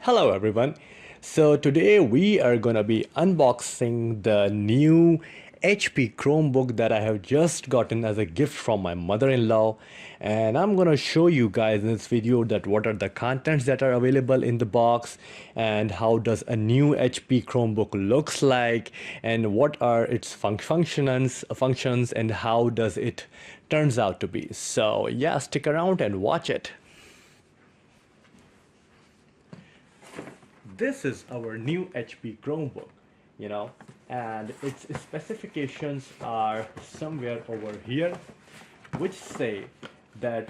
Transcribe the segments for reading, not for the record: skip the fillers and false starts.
Hello everyone. So today we are gonna be unboxing the new HP Chromebook that I have just gotten as a gift from my mother-in-law, and I'm gonna show you guys in this video that what are the contents that are available in the box and how does a new HP Chromebook looks like and what are its functions and how does it turns out to be. So yeah, stick around and watch it. This is our new HP Chromebook, and its specifications are somewhere over here, which say that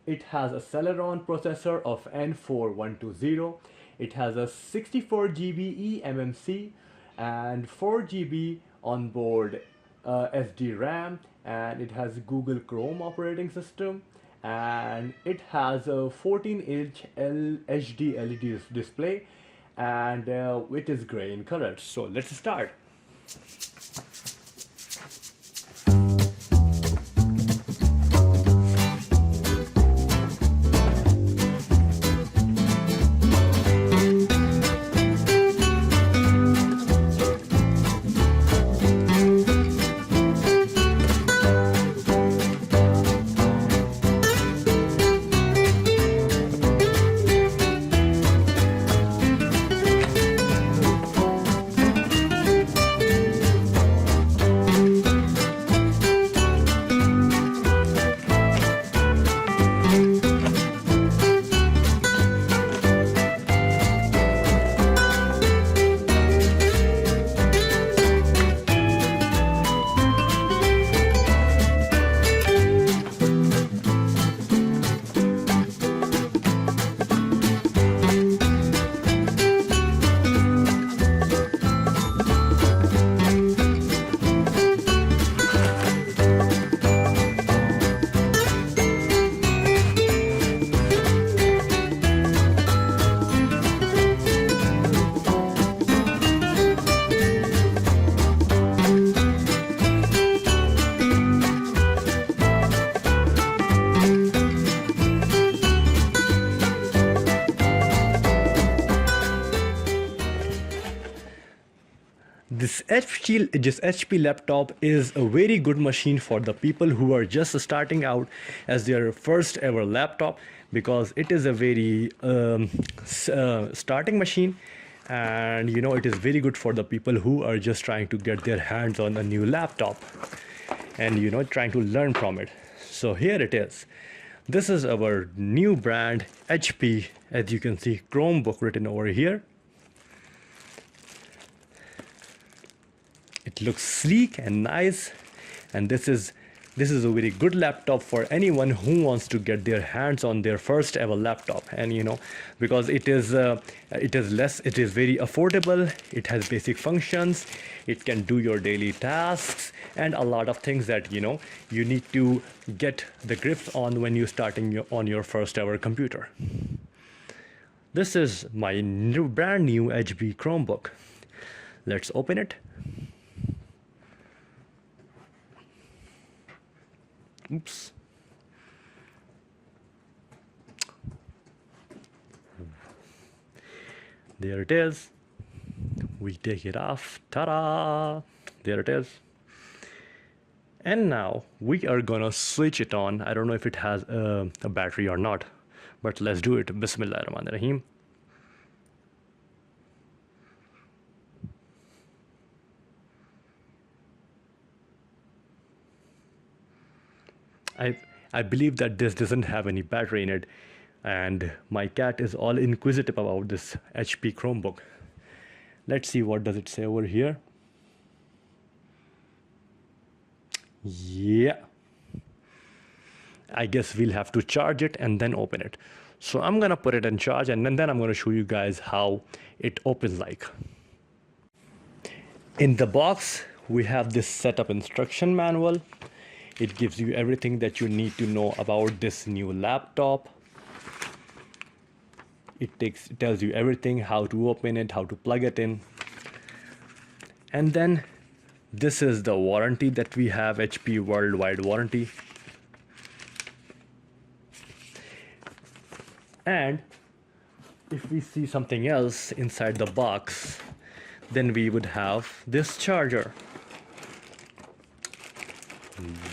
it has a Celeron processor of N4120. It has a 64 GB eMMC and 4 GB onboard SDRAM, and it has Google Chrome operating system, and it has a 14-inch HD LED display, and it is gray in color. So let's start. This HP laptop is a very good machine for the people who are just starting out as their first ever laptop, because it is a very starting machine, and it is very good for the people who are just trying to get their hands on a new laptop and trying to learn from it. So here it is. This is our new brand HP, as you can see, Chromebook written over here. It looks sleek and nice, and this is a very good laptop for anyone who wants to get their hands on their first ever laptop. And because it is very affordable, it has basic functions, it can do your daily tasks and a lot of things that you need to get the grips on when you're starting on your first ever computer. This is my brand new HP Chromebook. Let's open it. Oops. There it is. We take it off. Ta-da! There it is. And now we are gonna switch it on. I don't know if it has a battery or not, but let's do it. Bismillahirrahmanirrahim. I believe that this doesn't have any battery in it, and my cat is all inquisitive about this HP Chromebook. Let's see, what does it say over here. Yeah, I guess we'll have to charge it and then open it. So I'm gonna put it in charge, and then I'm gonna show you guys how it opens like. In the box we have this setup instruction manual. It gives you everything that you need to know about this new laptop. It tells you everything, how to open it, how to plug it in. And then this is the warranty that we have, HP worldwide warranty. And if we see something else inside the box, then we would have this charger.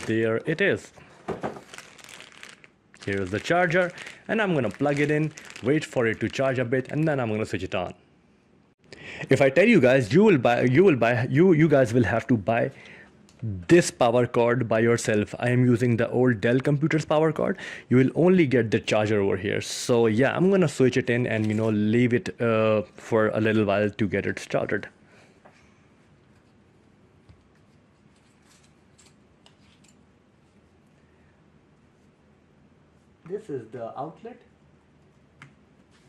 There it is. Here's the charger, and I'm gonna plug it in, wait for it to charge a bit, and then I'm gonna switch it on. If I tell you guys, you guys will have to buy this power cord by yourself. I am using the old Dell computers power cord. You will only get the charger over here. So yeah, I'm gonna switch it in and leave it for a little while to get it started. This is the outlet.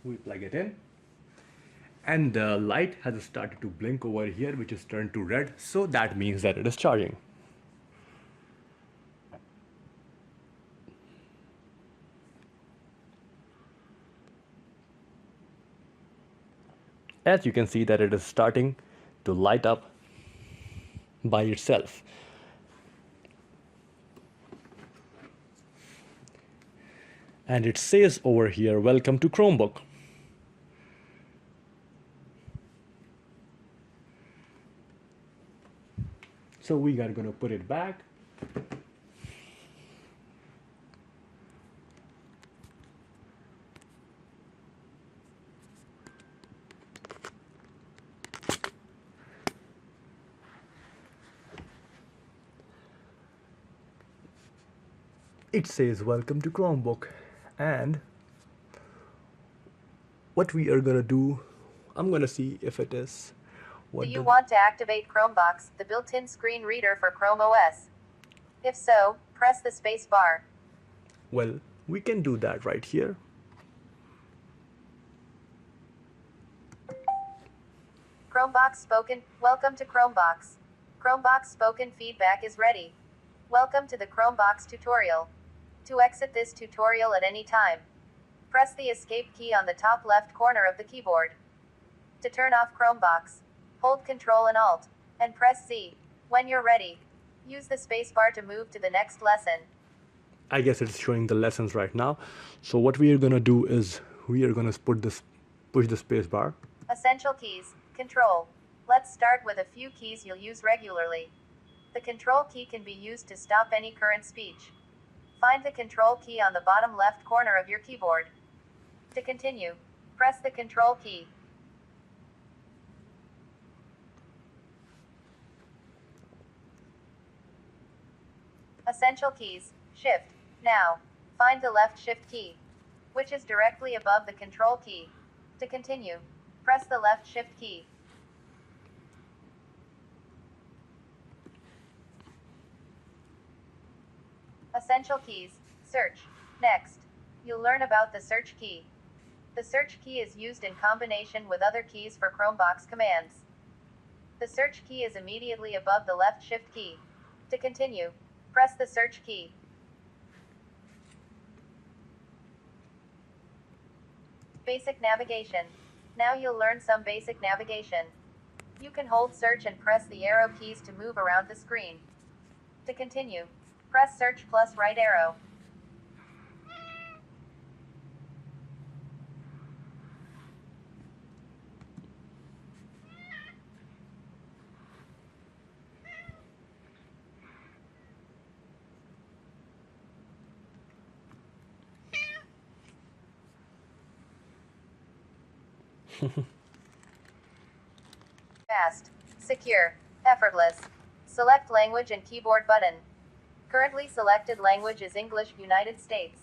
We plug it in, and the light has started to blink over here, which is turned to red, so that means that it is charging. As you can see that it is starting to light up by itself. And it says over here, welcome to Chromebook. So we are gonna put it back. It says welcome to Chromebook, and what we are gonna do, I'm gonna see if it is. Do you want to activate Chromebox, the built-in screen reader for Chrome OS? If so, press the space bar. Well, we can do that right here. Chromebox spoken. Welcome to Chromebox. Chromebox spoken feedback is ready. Welcome to the Chromebox tutorial. To exit this tutorial at any time, press the escape key on the top left corner of the keyboard. To turn off Chromebox, hold Ctrl and Alt, and press Z. When you're ready, use the spacebar to move to the next lesson. I guess it's showing the lessons right now. So what we are gonna do is we are gonna push the spacebar. Essential keys. Control. Let's start with a few keys you'll use regularly. The Control key can be used to stop any current speech. Find the Control key on the bottom left corner of your keyboard. To continue, press the Control key. Essential keys. Shift. Now, find the left Shift key, which is directly above the Control key. To continue, press the left Shift key. Essential keys. Search. Next, you'll learn about the search key. The search key is used in combination with other keys for Chromebox commands. The search key is immediately above the left Shift key. To continue, press the search key. Basic navigation. Now you'll learn some basic navigation. You can hold search and press the arrow keys to move around the screen. To continue, press search plus right arrow. Fast, secure, effortless. Select language and keyboard button. Currently selected language is English, United States.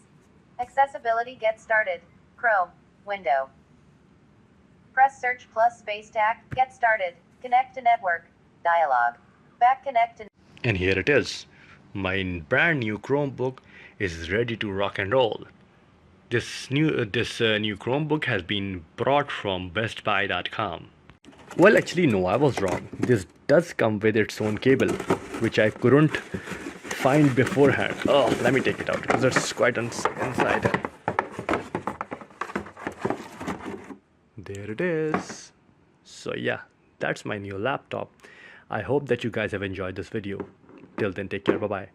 Accessibility. Get started. Chrome, window. Press search plus space tack. Get started. Connect to network. Dialog. Back connect to. And here it is. My brand new Chromebook is ready to rock and roll. This new Chromebook has been brought from bestbuy.com. Well, actually no, I was wrong. This does come with its own cable, which I couldn't find beforehand. Oh, let me take it out because it's quite inside. There it is. So yeah, that's my new laptop. I hope that you guys have enjoyed this video. Till then, take care. Bye bye.